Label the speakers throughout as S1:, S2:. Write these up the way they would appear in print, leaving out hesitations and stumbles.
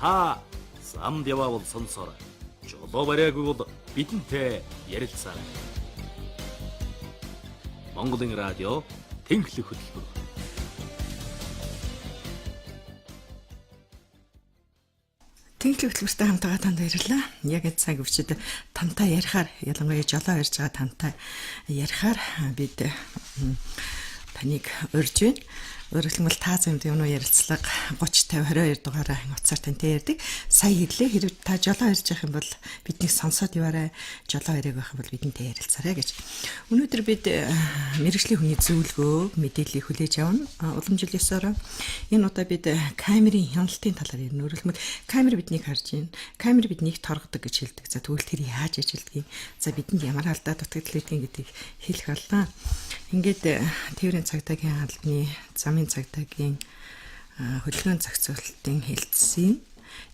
S1: та Самбява бол сонсороо. Жолоо бариагүй бол бидэнтэй ярилцаарай. Монголын радио Тэнхлэг хөтөлбөр.
S2: Тэнхлэг хөтөлбөртэй хамтдаа танд баярлалаа. Яг энэ цаг үчид тамтай ярихаар, ялангуяа жолоо ярьж байгаа тамтай ярихаар бид таныг урьж байна. Өөрөлдмөл та зэмд юм уу ярилцлага 30 50 22 дугаараа уцаар тантай ярьдаг. Сая хэллээ хэрэг та жолоо ярьж явах юм бол биднийг сонсоод яваарай. Жолоо яриаг байх юм бол бидэнтэй ярилцаарай гэж. Өнөөдөр бид мэргэжлийн хүний зөвлөгөө мэдээллийг хүлээж авна. Уламжлалсаар энэ удаа бид камерын хяналтын талаар ярина. Өөрөлдмөл камер биднийг харж байна. Камер биднийг торгодог гэж хэлдэг. За тэгвэл тэр яаж ажилдгийг, за бидэнд ямар алдаа дутагдал байдгийг гэдгийг хэлэх боллоо. Ингээд тээврийн цагдаагийн албаны замын цагдаагийн хөдөлгөөний зохицуулалтын хэлтсийн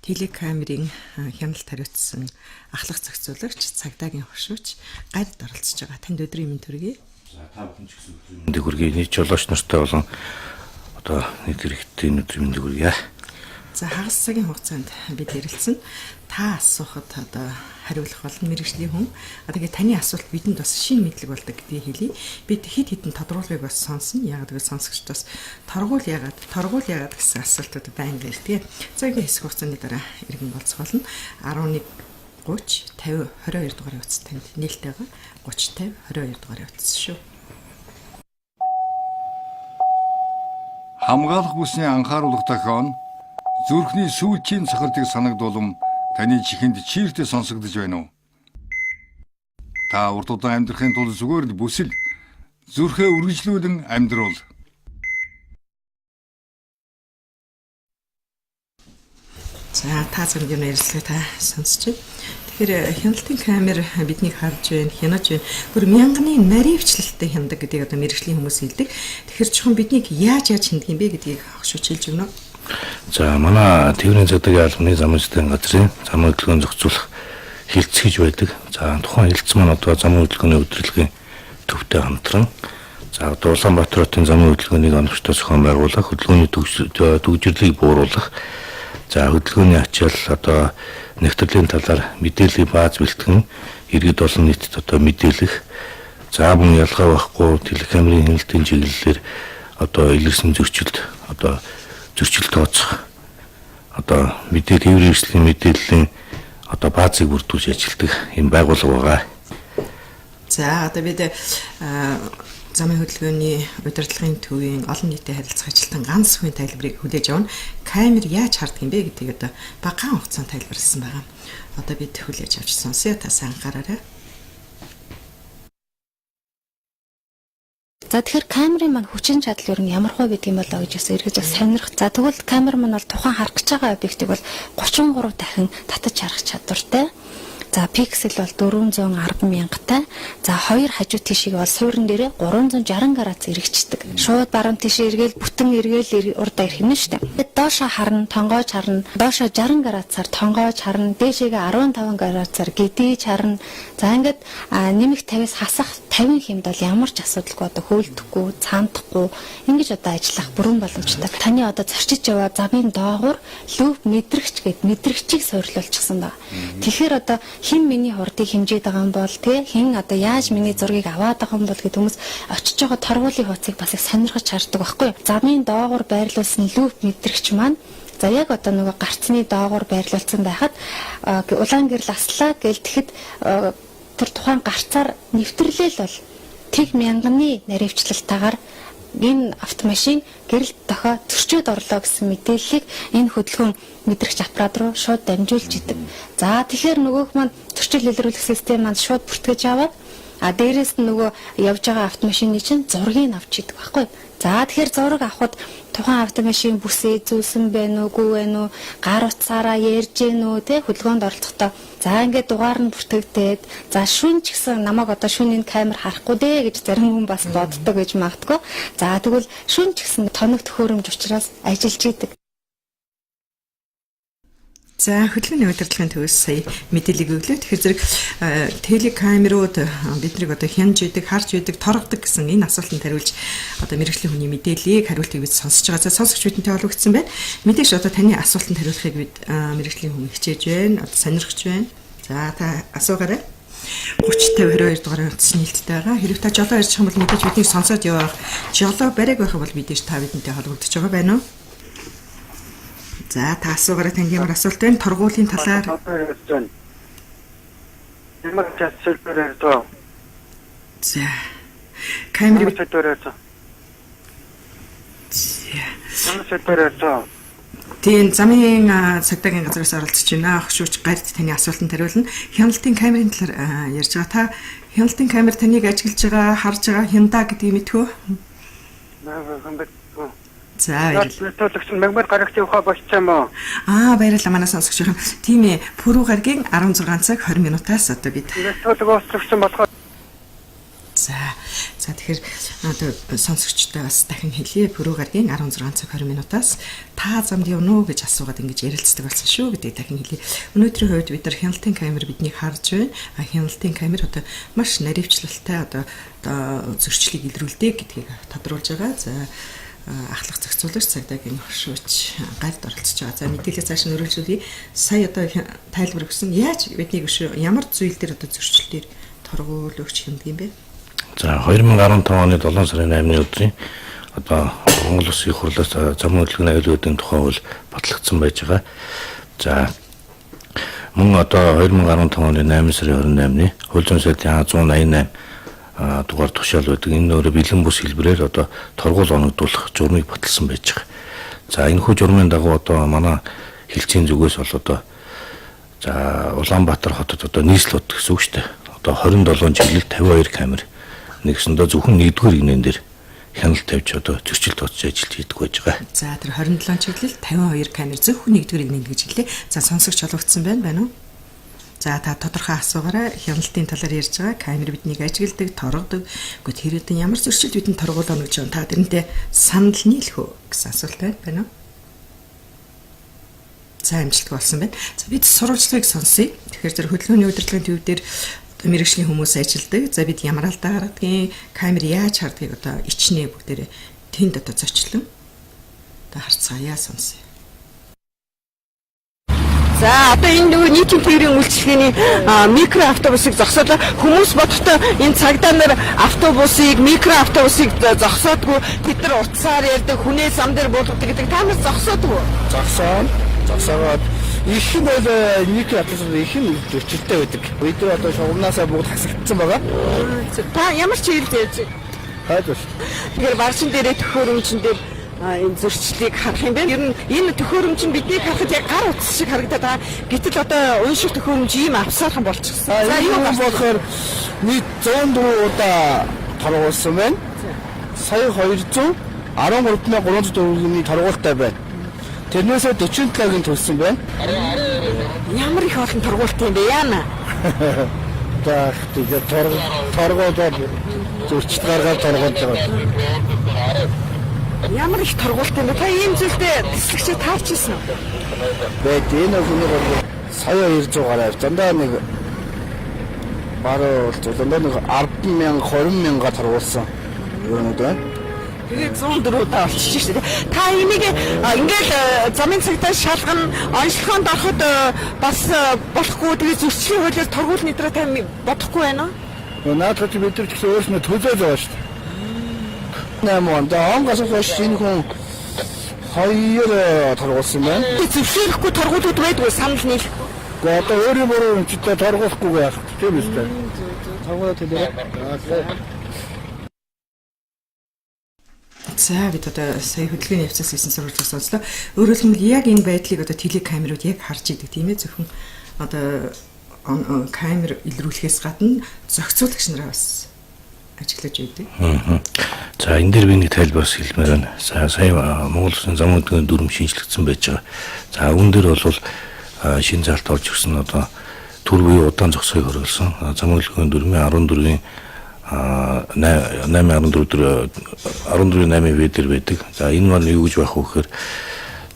S2: телекамерын хяналт хариуцсан ахлах зохицуулагч цагдаагийн хошууч гард оролцож байгаа. Танд өдрийн мэнд хүргэе.
S3: За та бүхэн ч гэсэн өдрийн мэнд хүргэе. Нийт жолооч нартай болон одоо нийт хэрэгтэй өдрийн мэнд хүргэе.
S2: За хагас цагийн хугацаанд бид ярилцсан. Та асуухад одоо хариулах болно мэргэжлийн хүн. Тэгээд таны асуулт бидэнд бас шинэ мэдлэг болдог гэдгийг хэлье. Бид хэд хэдэн тодруулгыг бас сонсно. Яг гэвэл сонсогчдоос торгуул яагаад гэсэн асуултууд байнга ирдэг. За энэ хэсэг хугацааны дараа иргэн болцох болно. 11 30 50 22 дугаарын утас танд нээлттэй байгаа. 30 50 22 дугаарын утас шүү.
S4: Хамгаалах бүсний анхааруулга тохион зүрхний сүүлчийн цохилтыг санагдуулам таны чихэнд чиртэ сонсогдож байна уу? Та урт удаан амьдрахын тулд зүгээр л бүсэл зүрхээ үргэлжлүүлэн амьдруул.
S2: За та зөвхөн ярилцлага та сонсч байна. Тэгэхээр хяналтын камер биднийг харж байна, хянаж байна. Гүр мянганы наривчлалтай хяндаг гэдгийг одоо мэргэжлийн хүмүүс хэлдэг. Тэгэхээр чухам биднийг яаж хяндаг юм бэ гэдгийг хогшууч хэлж өгнө.
S3: За манай тээврийн цагдаагийн албаны замын цагдаагийн газрын замын хөдөлгөөний зохицуулах хэлтс гэж байдаг. За тухайн хэлтс маань одоо замын хөдөлгөөний удирдлагын төвтэй хамтран за одоо Улаанбаатар хотын замын хөдөлгөөнийг оновчтой зохион байгуулах, хөдөлгөөний төвжирлийг бууруулах, за хөдөлгөөний ачаал одоо нэвтрлийн талаар мэдээллийн бааз бэлтгэн иргэд олон нийтэд одоо мэдээлэх, за мөн ялгаа байхгүй телекамерын хяналтын чиглэлээр одоо илэрсэн зөрчилд одоо зөрчил тооцох одоо тээврийн хэрэгслийн мэдээллийн одоо баазыг бүрдүүлж ажилладаг юм байгууллага байгаа.
S2: За одоо бид замын хөдөлгөөний удирдлагын төвийн олон нийтэд харилцах ажилтан ганц хүн тайлбарыг хүлээж авна. Камер яаж харддаг юм бэ гэдгийг одоо багахан хугацаанд тайлбарласан байгаа. Одоо бид хүлээж авч сонсъё. Та сайн анхаараарай.
S5: За тэгэхээр камерын маань хүчин чадал ер нь ямар хувь гэдэг юм болоо гэж бас эргэж сонирх. За тэгвэл камер маань бол тухайн харах гэж байгаа объектыг бол 33 дахин татаж харах чадвартай. За пиксел бол 410 мянгатай. За хоёр хажуу тишийг бол суурин дээрээ 360 градус эргэждэг. Шууд баруун тишээ эргээл бүтэн эргээл урдаа ирэх юм шүү дээ. Доошоо харна, тонгоож харна. Доошоо 60 градусаар тонгоож харна. Дээшээгээ 15 градусаар гэдэж харна. За ингээд нэмэх 50-аас хасах 50 хэмд бол ямар ч асуудалгүй одоо хөөлдөхгүй, цаамдахгүй ингэж одоо ажиллах бүрэн боломжтой. Таны одоо зарчиж яваа замын доогуур лүп мэдрэгч гэд мэдрэгчийг суйрлуулчихсан байна. Тэгэхээр одоо хэн миний хурдыг хэмжээд байгаа юм бол хэн одоо яаж миний зургийг аваад байгаа юм бол гэдэг хүмүүс очиж байгаа торгуулийн хуудсыг бас их сонирхож хардаг байхгүй. Замын доогуур байрлуулсан лүп мэдрэгч маань за яг одоо нөгөө гарцны доогуур байрлуулсан байхад улаан гэрэл аслаа гэл тэгэхэд тэр тухайн гарцаар нэвтрлэл бол тэг мянганы наривчлалтаагаар энэ автомашин гэрэл дохоо төрчөөд орлоо гэсэн мэдээллийг энэ хөдөлгөөн мэдрэгч аппарат руу шууд дамжуулж идэг. За тэгэхээр нөгөөх маань төрчил илрүүлэх систем маань шууд бүртгэж аваад дээрээс нь нөгөө явж байгаа автомашины чинь зургийг авч идэг байхгүй. За тэгэхээр зураг авахд тухайн автомашин бүсээ зүүлсэн байна уугүй байна уу, гар утсаараа ярьж гэнэ үү хөдөлгөөнд оролцохдоо за ингээд дугаар нь бүртгэгдээд за шүн ч гэсэн намайг одоо шүний камер харахгүй дээ гэж зарим хүн бас боддог гэж магадгүй. За тэгвэл шүн ч гэсэн тоног төхөөрөмж учраас ажиллаж идэг.
S2: За хөдөлгөөний удирдлагын төвөөс сая мэдээлэл өглөө. Тэгэхээр зэрэг телекамерууд биднийг одоо хянж идэг, харж идэг, торгодог гэсэн энэ асуултанд хариулж одоо мэргэжлийн хүний мэдээллийг хариултыг бид сонсож байгаа. За сонсогч бидэнтэй холбогдсон байна. Мэдээж одоо таны асуултанд хариулахыг бид мэргэжлийн хүн хичээж байна. Одоо сонирхож байна. За та асуугаарай. 30-52 дугаар утасны нээлттэй байгаа. Хэрэг та жолоо ярьж байгаа бол мэдээж бидний сонсоод явах. Жолоо бариаг байх бол мэдээж та бидэнтэй холбогдож байгаа байна уу? За та асуугаарай, танд ямар асуулт байна? Торгуулийн талаар.
S6: Ямар асуулт байна?
S2: За. Камерыг тийм замын цагдаагийн газраас оролцож байна. Хшууч гард таны асуултанд хариулна. Хяналтын камерын талаар ярьж байгаа. Та хяналтын камер таныг ажиглаж байгаа, харж байгаа хяндаа гэдгийг мэдвэ? За
S6: баярлалаа. Мегмар гарагчийн ухаа болчихсон уу?
S2: Баярлалаа манай сонсогч юм. Тийм ээ. Пүрүү гарагийн 16 цаг 20 минутаас одоо бид
S6: төлөвлөсөн болохоор
S2: За тэгэхээр одоо сонсогчтой бас дахин хэлье. Пүрүү гарагийн 16 цаг 20 минутаас та замд явна уу гэж асуугаад ингэж ярилцдаг болсон шүү гэдэг дахин хэлье. Өнөөдрийн хувьд бид нар хяналтын камер биднийг харж байна. Хяналтын камер одоо маш наривчлалтай одоо зөрчлийг илрүүлдэг гэдгийг тодруулж байгаа. За ахлах зохицуулагч цагдаагийн хшууч гард оролцож байгаа. За мэдээлэл цааш нь өргөжүүлье. Сая одоо тайлбар өгсөн. Яаж бидний ямар зүйл дээр одоо зөрчил дээр торгуулөгч хэмдэг юм бэ?
S3: За 2015 оны 7 сарын 8-ны өдрийн одоо Монгол Улсын их хурлаас замын хөдөлгөөний аюулгүйдийн тухай хууль батлагдсан байж байгаа. За мөн одоо 2015 оны 8 сарын 28-ны хууль зүйн сайдын 188 дугаар тушаал байдаг. Энэ өөрөө бэлэн бус хэлбэрээр одоо торгуул оногдуулах журмыг баталсан байж байгаа. За энэ хүү журмын дагуу одоо манай хэлцгийн зүгээс бол одоо за Улаанбаатар хотод одоо нийслэлт гэсэн үг шүү дээ. Одоо 27 чиглэл 52 камер нэгсэндээ зөвхөн 1-р игнэн дээр хяналт тавьж одоо зөрчил тооцож ажиллаж хийдэг байж байгаа. За
S2: тэр 27 чиглэл 52 камер зөвхөн 1-р игнэн гэж хэлээ. За сонсогч холбогдсон байна уу? За та тодорхой асуугаарай. Хяналтын талаар ярьж байгаа. Камер биднийг ажигладаг, торгодог. Гэхдээ хэрэдэн ямар зөрчилд бидэнд торгуулна гэж байна. Та тэрнтэй санал нийлэх үү гэсэн асуулт байна уу? За амжилттай болсон байна. За бид сурвалжлагыг сонсъё. Тэгэхээр зэрэг хөдөлгөөний удирдлагын төв дээр мэргэжлийн хүмүүс ажилладаг. За бид ямар алдаа гаргадгийг, камер яаж хардгийг одоо ичнээ бүгдээрээ тэнд одоо зочлон одоо харцгаая сонсъё.
S7: За одоо энэ нөгөө нийтийн тээврийн үйлчлэгээний микро автобусыг зогсоолоо. Хүмүүс бодохдоо энэ цагдаа нар автобусыг, микро автобусыг зогсоодгүй тэд нар утсаар ярьдаг, хүнээ зам дээр буулгадаг гэдэг. Та нар зогсоодгүй.
S8: Зогсоод их нь бол микро автобус их нь зөрчилтэй байдаг. Бид нар одоо шугамнаасаа бүгд хасагдсан байгаа.
S7: Та ямар ч хэлж ярьж
S8: хайдвар.
S7: Тэгэхээр баршин дээрээ төхөөрөмжн дээр энэ зөрчлийг харах юм байна. Ер нь энэ төхөөрөмж нь бидний харахад яг гар утас шиг харагдаад байгаа. Гэтэл одоо унших төхөөрөмж ийм авсаархан болчихсон.
S8: За юу болохоор нийт 104 удаа торгуулсан байна. Сая 213,300 төгрөгийн торгуултай байна. Тэрнээсээ 47-гийн төлсөн байна.
S7: Ямар их олон торгуултай юм бэ яана?
S8: За тэгээд торгуулаад зөрчил гаргаад торгуулж байгаа.
S7: Ямар их торгуултай юм бэ? Та ийм зүйлдээ тэслэгчээ таарч ирсэн үү?
S8: Бэд энэ хүний бол сая 200 гараа дандаа нэг баруун дандаа нэг 10,000 20,000 торгуулсан. Юу байна?
S7: Тэгээд 104 удаа олчих шүү дээ. Та энийг ингээл замын цагдаа шалгана, онцлогоонд ороход бас болохгүй. Тэгээд зөрчлийн хуулиар торгуул нэтрэ та бодохгүй байна уу?
S8: Наадах бид нар ч гэсэн өөрснөө төлөөж байгаа шүү дээ. 8 онд онгоос хойш энэ хүн 2 торгуулсан байна.
S7: Зөвшөөрөхгүй торгуулууд байдгүй санал нийл.
S8: Гэхдээ одоо өөрийн буруу юмчтай торгуулахгүй байх тийм үстэй. Торгуулаад хэлээ.
S2: За бид одоо сая хөдөлгөөний явцаас хийсэн сурвалжийг сонслоо. Өөрөөр хэлбэл яг энэ байдлыг одоо телекамерууд яг харж идэг тийм ээ. Зөвхөн одоо камер илрүүлэхээс гадна зохицуулагч нараа бас ажиглаж байдаг.
S3: За энэ дээр би нэг тайлбарс хэлмээр байна. Сая Монгол Улсын замын хөдөлгөөний дүрм шинжлэгдсэн байж байгаа. За үүн дээр бол шинэ зарт орж ирсэн одоо төр буюу удаан зогсоёг хөргөлсөн. Замын хөдөлгөөний дүрмийн 14-ийн 8 14 8 вэ дээр байдаг. За энэ маань юу гэж байх вэ гэхээр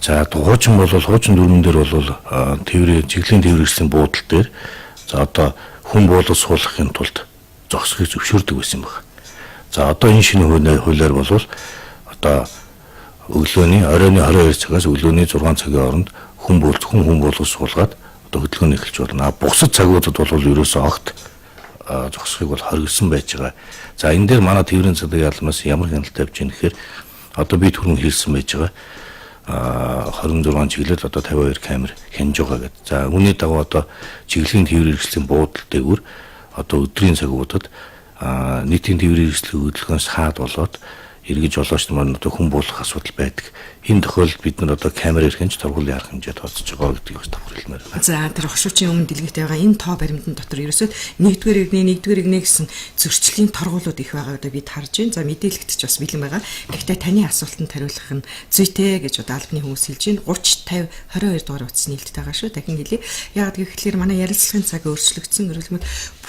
S3: За хуучин бол хуучин дүрмэн дээр бол тээврийн чиглэлийн тээврийн буудал дээр за одоо хүн буулгаж суулгахын тулд зогсохыг зөвшөөрдөг байсан баг. За одоо энэ шинэ хуулиар бол одоо өглөөний оройн 22 цагаас өглөөний 6 цагийн хооронд хүн буулгаж суулгаад одоо хөдөлгөөний эхэлж болно. Бусад цагуудад бол ерөөсөө огт зогсохыг бол хоригдсан байж байгаа. За энэ дээр манай тээврийн цэцгийн ялмаас ямар хяналттай явж байгаа гэхээр одоо би түрүүн хэлсэн байж байгаа 26 чиглэл одоо 52 камер хянж байгаа гэдэг. За үүний дагуу одоо чиглэлийн тээврийн хэрэгслийн буудал дээгүүр одоо өдрийн цагуудад нийтийн тээврийн хэрэгслийн хөдөлгөөнөөс хаад болоод эргэж жолооч нар одоо хүн буулгах асуудал байдаг. Энэ тохиолдолд бид нар одоо камераар хянж торгуулийн арга хэмжээ тооцож байгаа гэдгийг бас давхар хэлмээр байна.
S2: За тэр хошуучийн өмнө дэлгэт байгаа энэ тоо баримтан дотор ерөөсөө 1-р игнэ гэсэн зөрчлийн торгуулууд их байгаа одоо бид харж байна. За мэдээлэлт ч бас бэлэн байгаа. Гэхдээ таны асуултанд хариулах нь зүйтэй гэж одоо албаны хүмүүс хэлж байна. 30 50 22 дугаар утас нээлттэй байгаа шүү. Дахин хэлье. Яг гэвэл манай ярилцлагын цаг өөрчлөгдсөн. Өөрөлдмөл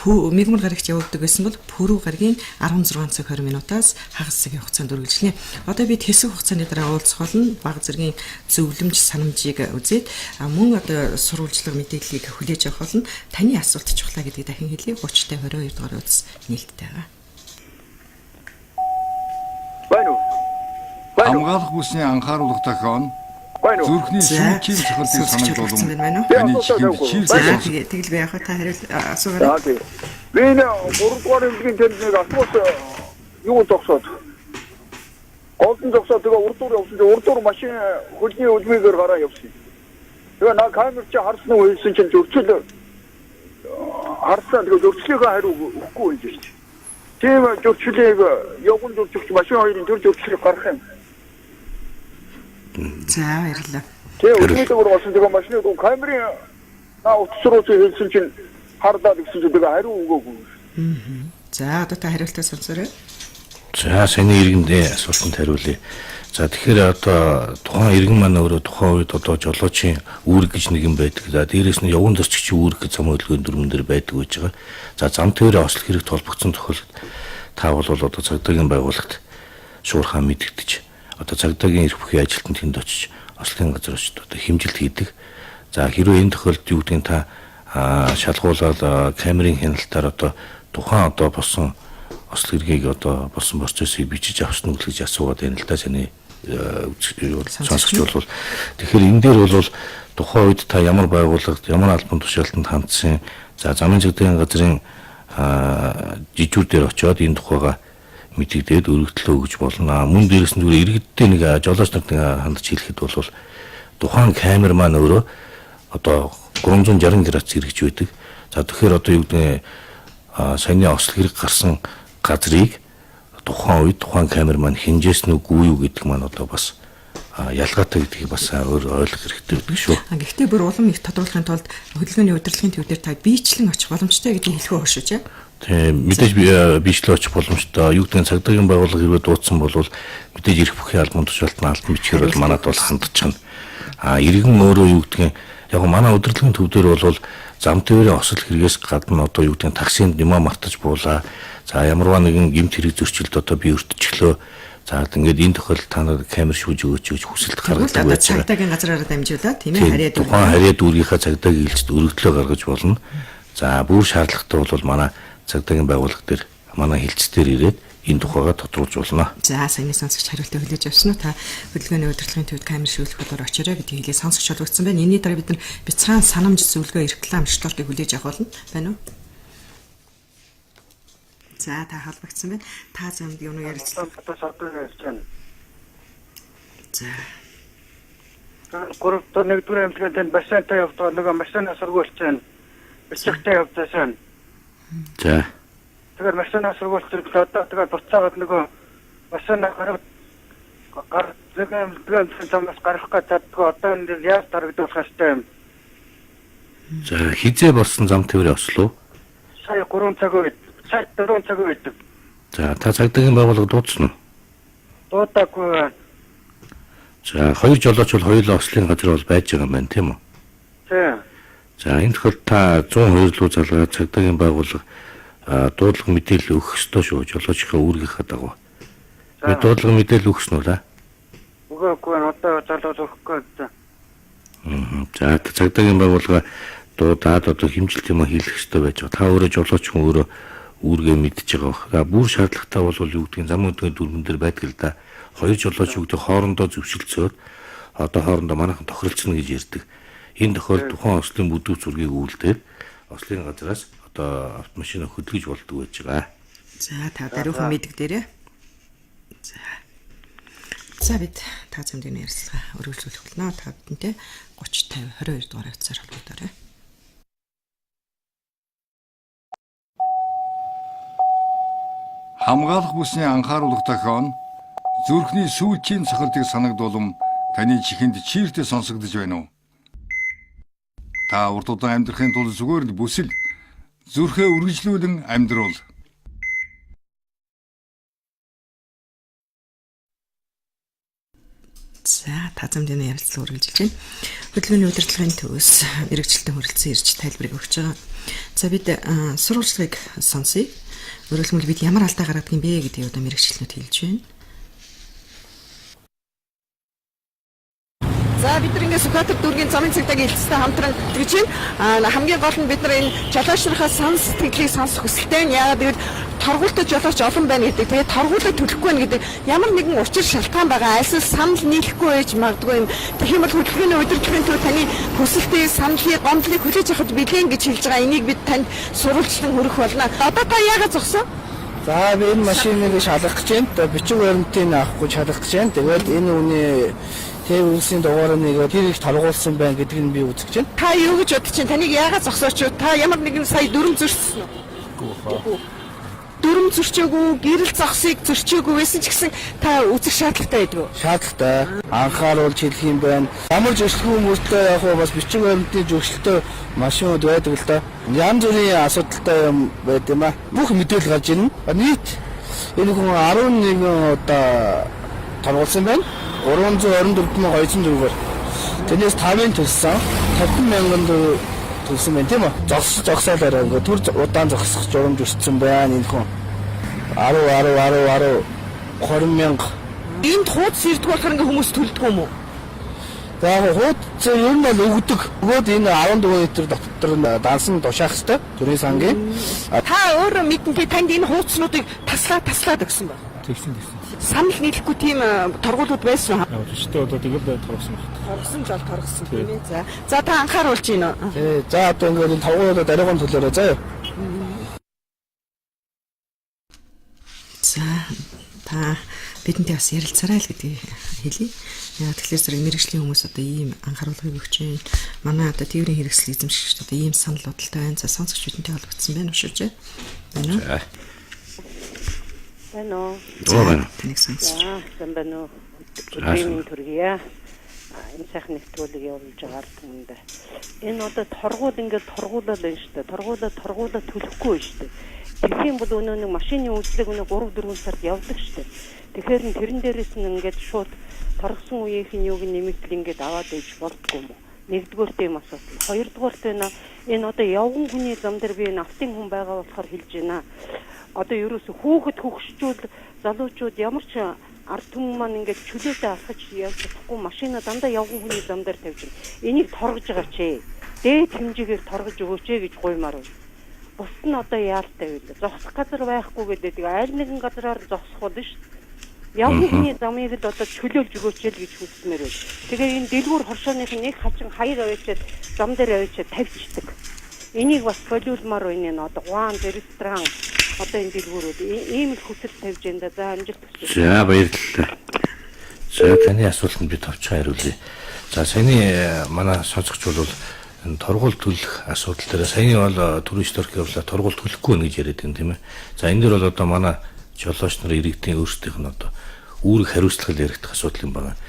S2: мигмар гарагт явагддаг байсан бол пүрэв гарагийн 16 цаг 20 минутаас хагас цагийн хугацаанд үргэлжлэнэ. Одоо бид хэсэг хугацааны дараа уулзах болно. Бага зэргийн зөвлөмж санамжийг үзээд мөн одоо сурвалжлага мэдээллийг хүлээж авах болно. Таны асуулт чухлаа гэдгийг дахин хэлье. 30 22 дугаар утас нээлттэй байгаа.
S6: Байна уу?
S4: Хамгаалах бүсний анхааруулга тохион зүрхний сүүлчийн цохилтыг санагдуулсан таны чихэнд чийрсэн
S2: Тэгэл би яг та хариул асуугаа.
S6: Би энэ 3-р эмнэлгийн тэмдэг асуус юу зогсоод голдон зогсоод тэгээ урдуур явсан чинь урдуур машин хөлний үлмийгээр гараа явсан. Тэгээ на камер чи харсан уу хэлсэн чинь зөрчил харсан тэгээ зөрчлийнхээ хариу өгөхгүй юм шүү дээ. Тийм зөрчлийг явган зөрчилч машин хоёрын төр зөрчлийг гаргах юм.
S2: За баярлалаа.
S6: Тэгээ үлмийгээр болсон тэгээ машины камерын утас руу хэлсэн чинь хардаад гэсэн чинь тэгээ хариу өгөөгүй.
S2: За одоо та хариултаа сонсоорой.
S3: За саний иргэндээ асуултанд хариулъя. За тэгэхээр одоо тухайн иргэн маань өөрөө тухайн үед одоо жолоочийн үүрэг гэж нэгэн байдаг. За дээрээс нь явган зорчигчийн үүрэг гэж зам хөдөлгөөний дүрмэн дээр байдаг гэж байгаа. За зам тээврийн ослох хэрэгт холбогдсон тохиолдолд та бол одоо цагдаагийн байгууллагт шуурхаа мэдэгдэж одоо цагдаагийн эрх бүхий ажилтнанд тэнд очиж ослын газар очиж одоо хэмжилт хийдэг. За хэрвээ энэ тохиолдолд юу гэдгийг та шалгуулаад камерын хяналтаар одоо тухайн одоо болсон ослог хэргийг одоо болсон процессыг бичиж авсан уу гэж асууад байна л да саний сонсогч бол тэгэхээр энэ дээр бол тухайн үед та ямар байгууллагад ямар албан тушаалтанд хандсан за замын цагдаагийн газрын жижүүр дээр очиод энэ тухайга мэдэгдээд өргөдлөө өгж болно. Мөн дээрээс нь зүгээр иргэдтэй нэг жолооч нарт хандж хэлэхэд бол тухайн камер маань өөрөө одоо 360 градус эргэж байдаг. За тэгэхээр одоо юу гэдэг саяны ослог хэрэг гарсан газрыг тухайн үед тухайн камер маань хинжээс нь үгүй юу гэдэг маань одоо бас ялгаатай гэдгийг бас ойлгох хэрэгтэй гэдэг шүү.
S2: Гэхдээ бүр улам их тодруулахын тулд хөдөлгөөний удирдлагын төв дээр та биечлэн очих боломжтой гэдгийг хэлэх хөөш үү?
S3: Тийм мэдээж биечлэн очих боломжтой. Юу гэдэг нь цагдаагийн байгууллага хэрвээ дуудсан бол мэдээж ирэх бүхий албан тушаалтны албан бичгээр бол манад бол хандчихна. Иргэн өөрөө юу гэдэг нь яг манай удирдлагын төв дээр бол зам тээврийн осол хэрэгээс гадна одоо юу гэдэг нь таксинд нэмээ мартаж буулаа. За ямарваа нэгэн гэмт хэрэг зөрчилд одоо би өртчихлөө. За ингээд энэ тохиолдолд та нар камер шүүж өгөөч гэж хүсэлт гаргадаг байж байгаа.
S2: Цагдаагийн газраараа дамжуулаад тийм ээ харьяа дүүргээ.
S3: Тухайн харьяа дүүргийнхаа цагдаагийн хэлцэд өргөдлөө гаргаж болно. За бүр шаардлагатай бол манай цагдаагийн байгууллага дээр манай хэлцээр ирээд энэ тухайга тодруулж болно.
S2: За саяны сонсогч хариултаа хүлээж авсан уу? Та хөдөлгөөний удирдлагын төвд камер шүүлэх бодоор очоорой гэдгийг хэлээ сонсогч олгогдсон байна. Энэний дараа бид нар бяцхан санамж зөвлөгөө реклам шторыг хүлээж авах болно. Байна уу? За та холбогдсон байна. Та замд юу ярилцлаа?
S6: Одоо ярьж байна.
S2: За.
S6: 3-р 1-р эмнэлгийн бассейнтай явдаг нөгөө машинаас сургуулж байна. Бичгтэй явдсан.
S3: За.
S6: Тэгэхээр машинаас сургуулж одоо тэгээд буцаагаад нөгөө машинаа зэгэм замаас гарах гэж чаддгаа одоо энэ яаж тарагдуулах хэрэгтэй юм.
S3: За хизээ болсон зам тээврийн ослоо.
S6: Сая 3 цаг үед. Сая 4 цаг үед.
S3: За та цагдаагийн байгууллага дуудсан уу?
S6: Дуудаагүй.
S3: За хоёр жолооч бол хоёулаа ослын газар бол байж байгаа юм байна тийм үү?
S6: Тийм.
S3: За энэ тохиолдолд та 102 руу залгаад цагдаагийн байгууллага дуудлага мэдээлэл өгөх ёстой шүү жолоочийнхаа үүргийнхаа дагуу. Би дуудлага мэдээлэл өгсөн үү та?
S6: Үгүй одоо залуу өгөхгүй гэсэн.
S3: За цагдаагийн байгууллага даад одоо хэмжилт юм хийх хэрэгтэй байж байгаа. Та өөрөө жолооч хүн өөрөө үүргээ мэдж байгаа. За бүр шаардлагатай бол юу гэдгийг зам өдгөө дүрмэн дээр байдаг л да. Хоёр жолооч юу гэдэг хоорондоо зөвшөлдсөөр одоо хоорондоо манайхан тохиролцно гэж ярьдаг. Энэ тохиолдолд тухайн ослын бүдүүр зургийг үйлдээд ослын газраас одоо автомашина хөдөлгөж болдог байж байгаа.
S2: За та даруйхан мэддэг дээрээ. За бид та замдын ярьцлага өргөжлүүлэх болно. Та бидэнтэй 30 50 22 дугаар хавцаар холбогдорой.
S4: Хамгаалах бүсний анхааруулга тохион зүрхний сүүлчийн цохилтыг санагдуулам таны чихэнд чиртэ сонсогдож байна уу? Та урт удаан амьдрахын тулд зүгээр л бүсэл зүрхээ үргэлжлүүлэн амьдруул.
S2: За та замдын ярилцлага үргэлжилж байна. Хөдөлгөөний удирдлагын төвөөс мэрэгчлэлтэй хүрэлцэн ирж тайлбарыг өгч байгаа. За бид сурвалжлагыг сонсъё. Өөрөлдмөл бид ямар алдаа гаргадаг юм бэ гэдгийг одоо мэрэгчлэнүүд хэлж байна.
S7: За бид нар ингээд Сүхбаатар дүүргийн замын цагдаагийн хэлцтэй хамтран тэгж байна. Хамгийн гол нь бид нар энэ жолоочнохоо сан сэтгэлийг сонсох хүсэлтэй. Яагаад гэвэл торгуултад жолооч олон байна гэдэг. Тэгээд торгуулаа төлөхгүй байна гэдэг ямар нэгэн учир шалтгаан байгаа. Альсвал санал нийлэхгүй байж магадгүй юм. Тэгэх юм бол хөдөлгөөний удирдлагын төв таны хүсэлтийг, саналыг, гомдлыг хүлээж авах билэн гэж хэлж байгаа. Энийг бид танд сурвалжлан хүргэх болно. Одоо та яагаад зогсоо?
S8: За би энэ машиныг шалгах гэж байна. Бичиг баримтыг авахгүй шалгах гэж байна. Тэгээд энэ үний Тэвүүсийн дугаарыг тэр их торгуулсан байна гэдгийг нь би үзэж байна.
S7: Та юу гэж бодож чинь таныг яагаад зогсооч юу? Та ямар нэгэн сая дүрм зөрчсөн үү? Дүрм зөрчөөгүй, гэрэл зогсыг зөрчөөгүй байсан ч гэсэн та үзэх шаардлагатай байдгүй.
S8: Шаардлагатай. Анхааруулж хэлэх юм байна. Ямар зөвшлөг хүмүүстээ яг хөө бас бичиг баримтны зөвшлөлтөө машинууд байдаг л да. Янз бүрийн асуудалтай юм байд юм а. Бүх мэдээлэл гарч ирнэ. Нийт энэ хүн 11 удаа торгуулсан байна. 324,200 төгрөгөөр. Тэрнээс 5-ын төлсөн 50,000 төлсөн байна тийм үү? Зогсоолаарай. Ингээ түр удаан зогсох журамж өссөн байна энэ хүн. 10 20,000.
S7: Энд хуудас ирдэг болохоор ингээ хүмүүс төлдөг юм уу?
S8: За хуудас ер нь бол өгдөг. Өгөөд энэ 14 метр дотор дансан тушаах хэвээр төрийн сангийн.
S7: Та өөрөө мэднэ танд энэ хуудаснуудыг таслаад өгсөн байна.
S9: Тэгсэн.
S7: Санал нийлэхгүй тийм торгуулууд байсан уу?
S9: Өчтөө одоо тэгэл торгосон байна.
S7: Торгосон жол торгосон тийм ээ. За та анхааруулж байна уу?
S8: Тий. За одоо ингээд энэ тавгуудаа дараагийн төлөөрөө заяа.
S2: За та бидэнтэй бас ярилцаарай л гэдгийг хэлье. Яа тэгэхээр зэрэг мэрэгжлийн хүмүүс одоо ийм анхааруулгыг өгч байна. Манай одоо тээврийн хэрэгсэл эзэмшигчд одоо ийм санал бодолтой байна. За сонсогч бидэнтэй холбогдсон байна уу шүү дээ. Байна уу?
S10: Ano?
S2: Тэнийг сонсож.
S10: За, байна уу? Өдрийн төргийа. Энэ сайхан нэвтрүүлэг явуулж байгаа юм да. Энэ одоо торгуул ингээд торгуулаад байна шүү дээ. Торгуулаа төлөхгүй шүү дээ. Тэгэх юм бол өнөө нэг машины үйлчлэг өнөө 3-4 сард явдаг шүү дээ. Тэгэхээр тэрэн дээрээс нь ингээд шууд торгосон үеийнх нь юуг нэмэгдэл ингээд аваад иж болдгоо юм уу? Нэгдүгээрт юм асуудал. Хоёрдугаарт энэ одоо явган хүний зам дээр би энэ автын хүн байгаа болохоор хэлж байна. Одоо ерөөсө хүүхэд хөгшчүүл залуучууд ямар ч ард түмэн маань ингээд чөлөөтэй алхаж явж чадахгүй машина дандаа явган хүний зам дээр тавьж байна. Энийг торгож байгаа ч дээд хэмжээгээр торгож өгөөч гэж гуймаар байна. Бус нь одоо яалтай вэ? Зогсох газар байхгүй гэдэг аль нэгэн газараар зогсох болно шүү дээ. Явган хүний замыг л одоо чөлөөлж өгөөч л гэж хүсмээр байна. Тэгээ энэ дэлгүүр хоршооных нь нэг хачин хаяр авчиад зам дээр авчиад тавьчихдаг. Энийг бас болиулмаар байна. Одоо гуан ресторан одоо энэ дэлгүүрүүд ийм л хүсэл тавьж энэ за амжилт хүсье.
S3: За баярлалаа. За таны асуултанд би товчхон хариулъя. За саяны манай сонсогч бол энэ торгуул төлөх асуудал дээр саяны бол түрүү сторик явлаа торгуул төлөхгүй нэ гэж яриад байна тийм ээ. За энэ дэр бол одоо манай жолооч нар иргэдийн өөрсдийнх нь одоо үүрэг хариуцлага яригдах асуудал юм байна.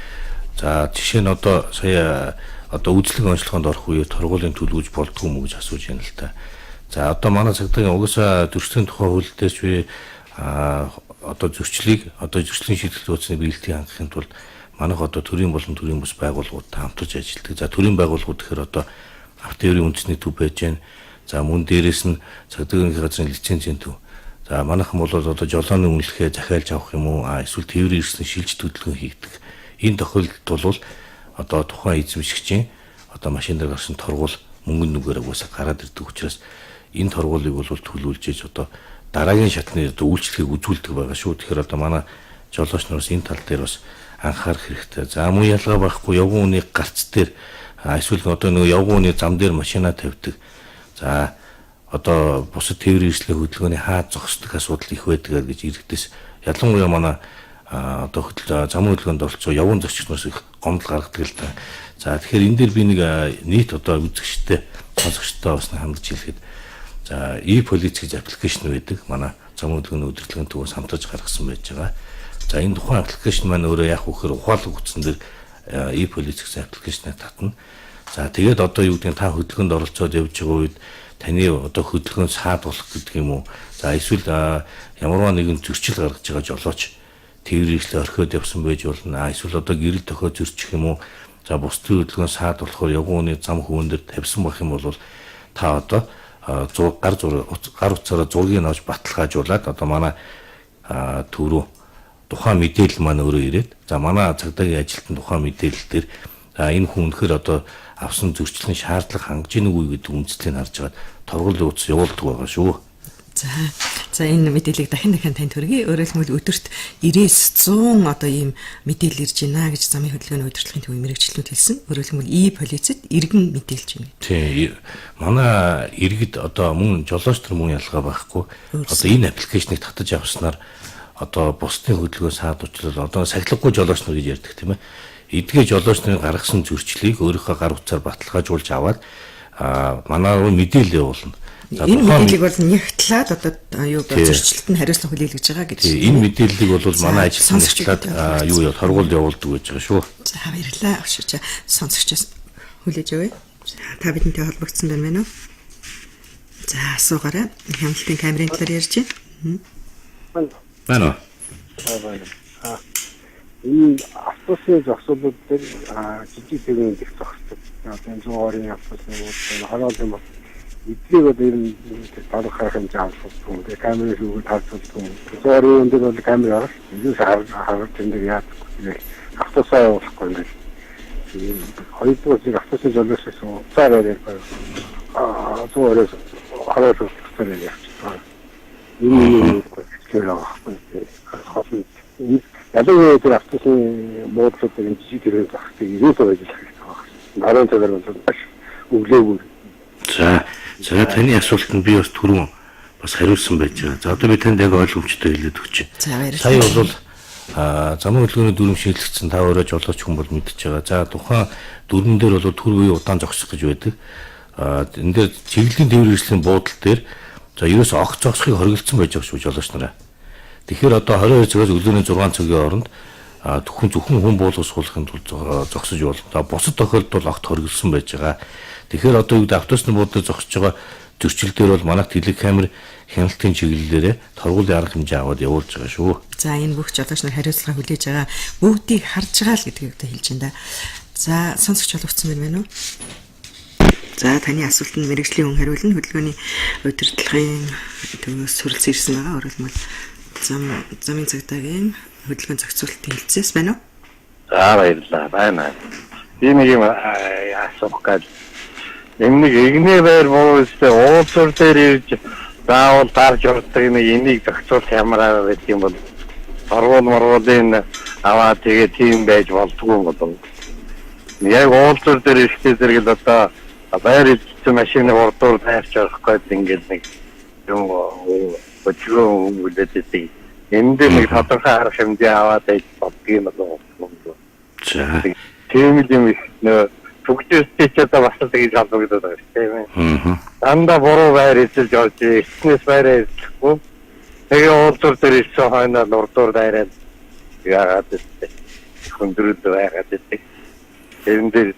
S3: За жишээ нь одоо сая одоо үйлчлэг онцлогоонд орох үе торгуулийн төлөвлөж болдгоо мө гэж асууж байна л та. За одоо манай цагдаагийн угаасаа зөрчлийн тухай хуулиудаарч би одоо зөрчлийг одоо зөрчлийн шийдэл тооцны биелэлтийг хангахын тулд манайх одоо төрийн болон төрийн бус байгууллагуудтай хамтарч ажилладаг. За төрийн байгууллагууд гэхээр одоо автоёрын үндэсний төв байж гэн. За мөн дээрээс нь цагдаагийн газрын лицензийн төв. За манайхан бол одоо жолооны үнэлэхээ захиалж авах юм уу? Эсвэл тээврийн эрсдэл шилж төлөвлөгөө хийгдэг. Энэ тохиолдолд бол одоо тухайн эзэмшигчийн одоо машин дээр гарсан торгуул мөнгөнд нүгээр угаасаа гараад ирдэг учраас энэ торгуулийг бол төлөвлөж иж одоо дараагийн шатны үйлчлэгийг үзүүлдэг байгаа шүү. Тэгэхээр одоо манай жолооч нараас энэ тал дээр бас анхаарах хэрэгтэй. За муу ялгаа байхгүй явган үний гарц дээр эсвэл одоо нөгөө явган үний зам дээр машина тавьдаг. За одоо бусад тээврийн эрсдлийн хөдөлгөөний хаад зогсдог асуудал их байдаг гэж иргэдээс ялангуяа манай одоо замын хөдөлгөөнд оролцоо явган зочдноос их гомдол гаргадаг л да. За тэгэхээр энэ дээр би нэг нийт одоо үзэгчтэй сонсогчтой бас хандж хэлэхэд за e-police гэж аппликейшн байдаг. Манай замын хөдөлгөөний удирдлагын төвөөс хамтарч гаргасан байж байгаа. За энэ тухайн аппликейшн маань өөрөө яг үхээр ухаалаг утсан дээр e-police гэсэн аппликейшныг татна. За тэгээд одоо юу гэдэг нь та хөдөлгөөнд оролцоод явж байгаа үед таны одоо хөдөлгөөн саадуулах гэдэг юм уу? За эсвэл ямарваа нэгэн зөрчил гаргаж байгаа жолооч тээврийслээ орхиод явсан байж болно. Эсвэл одоо гэрэл тохиол зөрчих юм уу? За бусдын хөдөлгөөн саадуулахаар явган үний зам хөвөн дээр тавьсан байх юм бол та одоо гар утсаараа зургийг авч баталгаажуулаад одоо манай төв рүү тухайн мэдээлэл маань өөрөө ирээд за манай цагдаагийн ажилтны тухайн мэдээлэл дээр энэ хүн өнөхөр одоо авсан зөрчлийн шаардлага хангаж ийн үгүй гэдэг үндслийг харж хагаад торгуулийн утас явуулдаг байгаа шүү.
S2: За энэ мэдээллийг дахин танд хүргэе. Өөрөөр хэлбэл өдөрт 90-100 одоо ийм мэдээлэл ирж байна гэж замын хөдөлгөөний удирдлагын төвийн мэрэгчлүүд хэлсэн. Өөрөөр хэлбэл e-police-д иргэн мэдээлж байна.
S3: Тийм. Манай иргэд одоо мөн жолооч нар мөн ялгаа байхгүй. Одоо энэ аппликейшнийг татаж авснаар одоо бусдын хөдөлгөөн саадуулчлал одоо сахилгагүй жолооч нар гэж ярьдаг тийм ээ. Эдгээр жолооч нарын гаргасан зөрчлийг өөрийнхөө гар утсаар баталгаажуулж аваад манай руу мэдээлэл явуулна.
S2: Энэ мэдээллийг бол нягтлаад одоо юу зөрчилд нь хариуцлага хүлээлгэж байгаа гэж.
S3: Энэ мэдээллийг бол манай ажилтны нягтлаад юу торгуулд явуулдаг гэж байгаа шүү.
S2: За баярлалаа. Өшөөж сонсогчоос хүлээж авъя. Та бидэнтэй холбогдсон байна уу? За асуугаарай. Хяналтын камерын талаар ярьж байна.
S3: Байна.
S11: Энэ автобусны зогсоолууд дээр жижиг тэгэн их зогсдог. Одоо энэ 120-ын автобусны үүд хараал юм бол эдгээр одоо ер нь талах харах юм жаалах юм. Тэгээ камерын шүүгүүд харцуулдаг юм. 120-ын дээр бол камер авах. Эндээс харах энэ дээр яадаг. Тэгээ автобусаа явуулахгүй юм. Хоёрдугаар автобусны жолоочоос уцаар яриад байгаа. 120-ээс хараад уцаар яриад байна. Энэ ялангуяа тэр автобусны буудлуудын жижиг тэрэг захдаг ерөөсөө байж байгаа. Нарийн цагаар бол маш өглөөгүй.
S3: За таны асуултанд би бас түрүүн бас хариулсан байж байгаа. За одоо би танд яг ойлгомжтой хэлээд өгч. Сая бол замын хөдөлгөөний дүрм шийдлэгдсэн та өөрөө жолооч хүн бол мэдчихэж байгаа. За тухайн дүрмэн дээр бол түр үе удаан зогсох гэж байдаг. Энэ дээр чиглэлийн тээврийн эрсдлийн буудлын дээр за ерөөсөө огт зогсохыг хориглосон байж байгаа шүү жолооч нараа. Тэгэхээр одоо 22 цагаас өглөөний 6 цагийн хооронд зөвхөн хүн буулгасуулахын тулд зогсож болно. За бусад тохиолдолд бол огт хориглосон байж байгаа. Тэгэхээр одоо юу гэдэг автобусны буудлыг зогсож байгаа зөрчил дээр бол манай телек камер хяналтын чиглэлээрээ торгуулийн арга хэмжээ аваад явуулж байгаа шүү.
S2: За энэ бүх жолооч нар хариуцлага хүлээж байгаа бүгдийг харж байгаа л гэдгийг одоо хэлж байна да. За сонсогч болгоцсон байна уу? За таны асуултанд мэрэгжлийн хүн хариулна. Хөдөлгөөний удирдлагын төвөөс суралцсан ирсэн байгаа. Өөрөөр хэлбэл замын цагдаагийн хөдөлгөөн зохицуулалтын хэлцээс байна уу?
S11: За баярлалаа. Байна. Би нэг юм асуух гэж. Энэ нэг игнэ байр буустай уулзуур дээр ирж заавал тарж явдаг нэг энийг зохицуулах ямараа гэдэг юм бол торгуулын аваад тэгээ тийм байж болдгүй юм бол. Яг уулзуур дээр ирэхдээ зэрэг л одоо байр эзэн машины урдуур таарч явах гээд ингээд нэг юм өчгөө үлдээдэг. Энд дээр нэг тодорхой арга хэмжээ аваад байж болдгийм болов уу? За. Тийм юм их нөө бүгдээсээ ч одоо бас тэгж албагдаад байгаа шүү дээ. Дандаа буруу байр эзэлж орж ирснээс байраа эзлэхгүй. Тэгээ уулзуур дээр ирсэн хойноо урдуур дайраад яагаад гэдэг хүндрэл байгаад гэдэг. Энэ дээр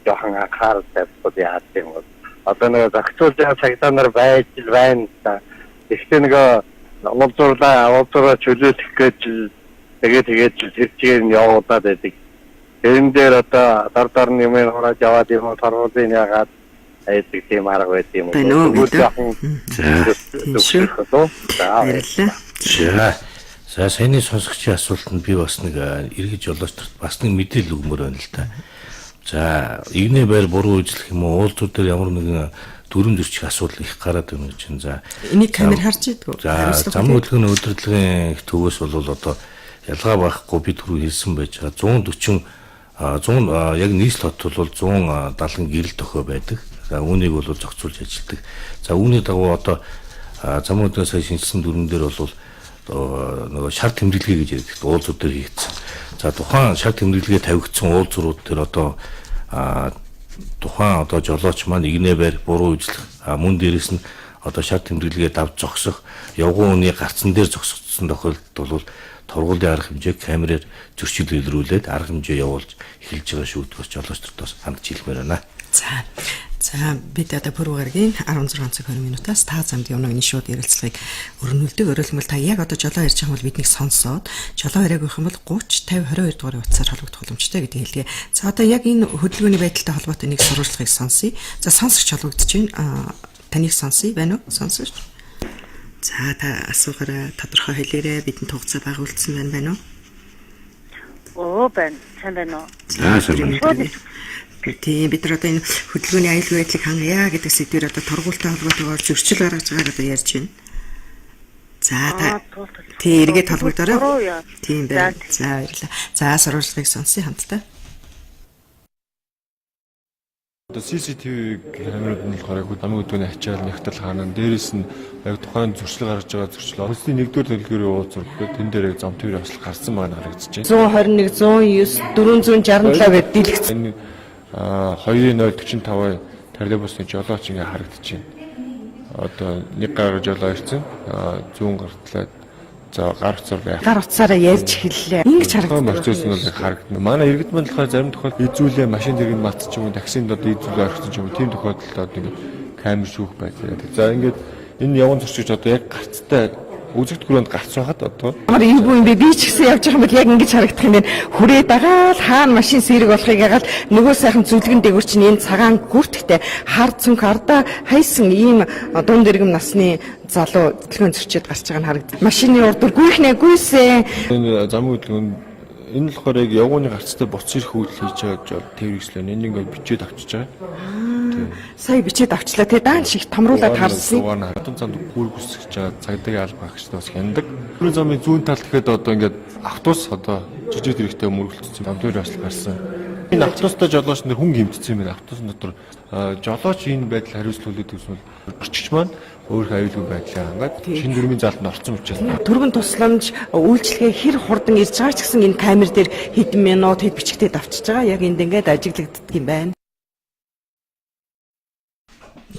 S11: жоохон анхаарал тавьчиход яад юм бол одоо нэг зохицуулж цагтаа нар байж байна та. Ихтэй нэг уулзуурлаа чөлөөлөх гэж тэгээд тэр чигээр нь явуулаад байдаг. Энэ дээр одоо дардаар нь юм хурааж яваад юм торгуулын ягаад айдаг тийм арга байт юм уу?
S3: За саяны сонсогчийн асуултанд би бас нэг эргэж жолооч нарт бас нэг мэдээлэл өгмөр байна л да. За игнэ байр буруу үйлчлэх юм уу? Уулзууд дээр ямар нэгэн дүрм зөрчих асуудал их гараад байна гэж байна. За
S2: Энийг камер харж идэггүй.
S3: за зам хөдөлгөөний удирдлагын их төвөөс бол одоо ялгаа байхгүй бид түрүү хэлсэн байж байгаа 140 100 яг нийслэл хот бол 170 гэрэл тохио байдаг. За үүнийг бол зохицуулж ажилладаг. За үүний дагуу одоо зам хөдөлгөөний сая шинжилсэн дүрмэн дээр бол нөгөө шарт тэмдэглэгээ гэж ярьдаг. Уулзууд дээр хийгдсэн. За тухайн шарт тэмдэглэгээ тавигдсан уулзууд дээр одоо тухайн одоо жолооч маань игнэ байр буруу үйлчлэх мөн дээрэс нь одоо шарт тэмдэглэгээ давж зогсох явган үний гарцан дээр зогсогдсон тохиолдолд бол торгуулийн арга хэмжээг камераар зөрчил илрүүлээд арга хэмжээ явуулж эхэлж байгаа шүү гэдгээс жолооч нарт бас хандж хэлмээр байна.
S2: За бид одоо пүрэв гарагийн 16 цаг 20 минутаас та замд явнагны шууд ярилцлагыг өрнүүлдэг. Өөрөлдмөл та яг одоо жолоо ярьж байгаа бол биднийг сонсоод жолоо яриаг өгөх юм бол 30 50 22 дугаар утсаар холбогдох боломжтой гэдгийг хэлье. За одоо яг энэ хөдөлгөөний байдалтай холбоотой нэг сурвалжлагыг сонсъё. За сонсогч холбогдож байна. Таныг сонсъё байна уу? Сонсогч. За та асуугаараа тодорхой хэлээрэй. Бидэнд хугацаа байгуулсан байна уу?
S10: байна. Сайн байна уу?
S3: За сайн.
S2: Тийм бид нар одоо энэ хөдөлгөөний аюулгүй байдлыг хангая гэдэг сэдвээр одоо торгуултай холбоотойгоор зөрчил гаргаж байгааг одоо ярьж байна. За та тийм эргээд холбогдороо. Тийм байна. За баярлалаа. За сурвалжлагыг сонсъё хамтдаа.
S9: Одоо CCTV камерууд нь болохоор замын хөдөлгөөний ачаал нэгтэл хаана дээрээс нь яг тухайн зөрчил гаргаж байгаа зөрчил оролцооны 1-р төлөвлөгөөний уулзах гэхэд тэн дээр яг зам төвөр ослол гарсан байна харагдаж байна.
S7: 121 109 467 гэдэг дэлгэц.
S9: 2.045 троллейбусны жолооч ингээ харагдаж байна. Одоо нэг гараа жолоо ирсэн. Зүүн гартлаад за гар утсаар байх.
S7: Гар утсаараа ярьж эхэллээ. Ингэж харагдсан.
S9: Процесс нь бол харагдана. Манай иргэд маань болохоор зарим тохиолдолд изүүлээ машин дэргийн мат ч юм уу таксинд одоо изүүлээ орчихсон ч юм уу тийм тохиолдолд одоо ингээ камер шүүх байдаг. За ингээд энэ явган зөрчигч одоо яг гарцтай үзэгдэх хүрээнд гарч байхад одоо
S7: ямар юу юм бэ? Би ч гэсэн явж байгаа юм бол яг ингэж харагдах юм байна. Хүрээ дагаал хаана машин сэрэг болохыг ягаал нөгөө сайхан зүлгэн дээгүүр чинь энэ цагаан гүртгтэй хар цүнх ардаа хайсан ийм дунд иргэм насны залуу хөдөлгөөн зөрчид гарч байгаа нь харагдав. Машины урдуур гүйхнэ гүйсэн.
S9: энэ зам хөдөлгөөнд энэ болохоор яг явганы гарцтай буц ирэх үйл хийж байгаа жол тэрвэслэн энэ ингээд бичээд авчиж байгаа.
S7: Сая бичээд авчлаа те даан шиг томруулаад харсан.
S9: Хатан замд гүр гүсгэж байгаа цагдаагийн алба багчтай бас хяндаг. Гүрэн замын зүүн талд тэгэхэд одоо ингээд автобус одоо жижиг хэрэгтэй мөргөлдсөн зам дээр бас гарсан. Энэ автобустай жолооч нар хүн гэмтсэн юм байна. Автобус дотор жолооч энэ байдал хариуцлуулдаг гэсэн орчигч маань өөрийнхөө аюулгүй байдлаа хангаад шинэ дүрмийн заалд нь орсон учраас
S7: Төргөн тусламж үйлчлэгээ хэр хурдан ирж байгаа ч гэсэн энэ камер дээр хэдэн минут хэд бичгтээ давчиж байгаа. Яг энд ингээд ажиглагддаг юм байна.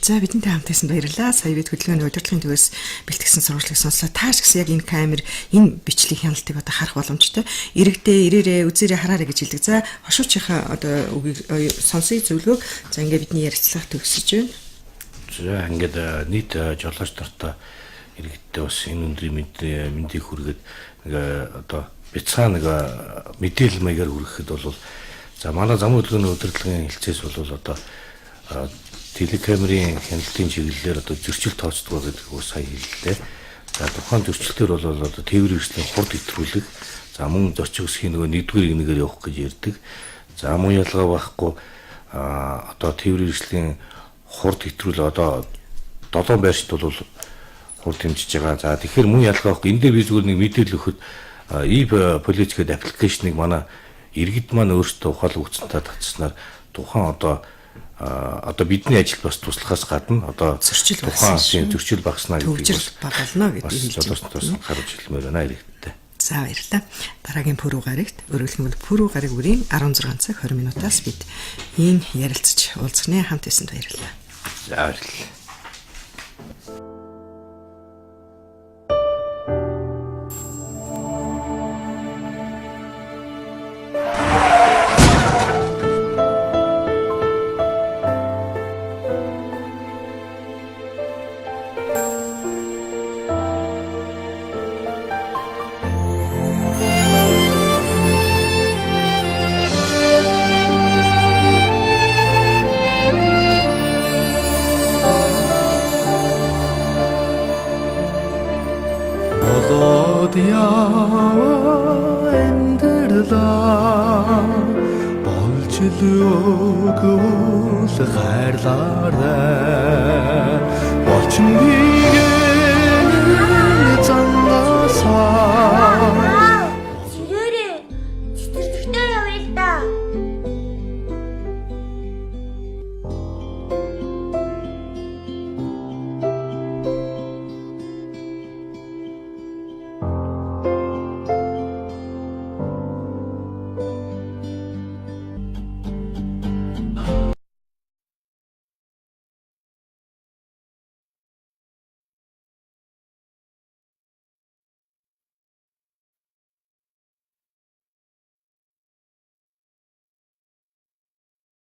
S2: За бидэнтэй хамтайсан баярлалаа. Сая бид хөдөлгөөний удирдлагын төвөөс бэлтгэсэн сурвалжлагыг сонслоо. Тааш гэсэн яг энэ камер энэ бичлэг хяналтыг одоо харах боломжтой. Иргэдээ ирээрээ үзээрээ хараарай гэж хэлдэг. За хошуучийнхаа одоо үгийг сонсъё зөвлөгөө. За ингээд бидний ярилцлага төгсөж байна.
S3: За ингээд нийт жолооч нартай иргэдтэй бас энэ өндрийн мэндийг хүргээд нэг одоо бяцхан нэг мэдээлэл маягаар хүргэхэд бол за манай зам хөдөлгөөний удирдлагын хэлцээс бол одоо телекамерын хяналтын чиглэлээр одоо зөрчил тооцдог гэдэг үг сая хэллээ. За тухайн зөрчилтөр бол одоо тээврийн хэрэгслийн хурд идэвхрүүлэг, за мөн зорчих үсгийн нөгөө нэгдүгээр игнэгээр явах гэж ярьдаг. За мөн ялгаа байхгүй одоо тээврийн хэрэгслийн хурд идэвхрүүл одоо 7 байршид бол хурд хэмжиж байгаа. За тэгэхээр мөн ялгаа байхгүй. Энд дээр би зүгээр нэг мэдээлэл өгөхөд e-police гэдэг аппликейшнийг манай иргэд маань өөрсдөө ухаалаг үүсэнтэй татснаар тухайн одоо бидний ажил бас туслахаас гадна одоо тухайн зөрчил багаснаа
S2: гэдгийг багална гэдэг хэлж
S3: байна. Гарч хэлмээр байна иргэдтэй.
S2: За баярлалаа. Дараагийн пүрэв гарагт өөрөлдөх нь пүрэв гараг үрийн 16 цаг 20 минутаас бид ийм ярилцж уулзганы хамт байсанд баярлалаа.
S3: За баярлалаа.
S12: Молодья өгвөл хайрлаарай. Болчин бигээ зангасаа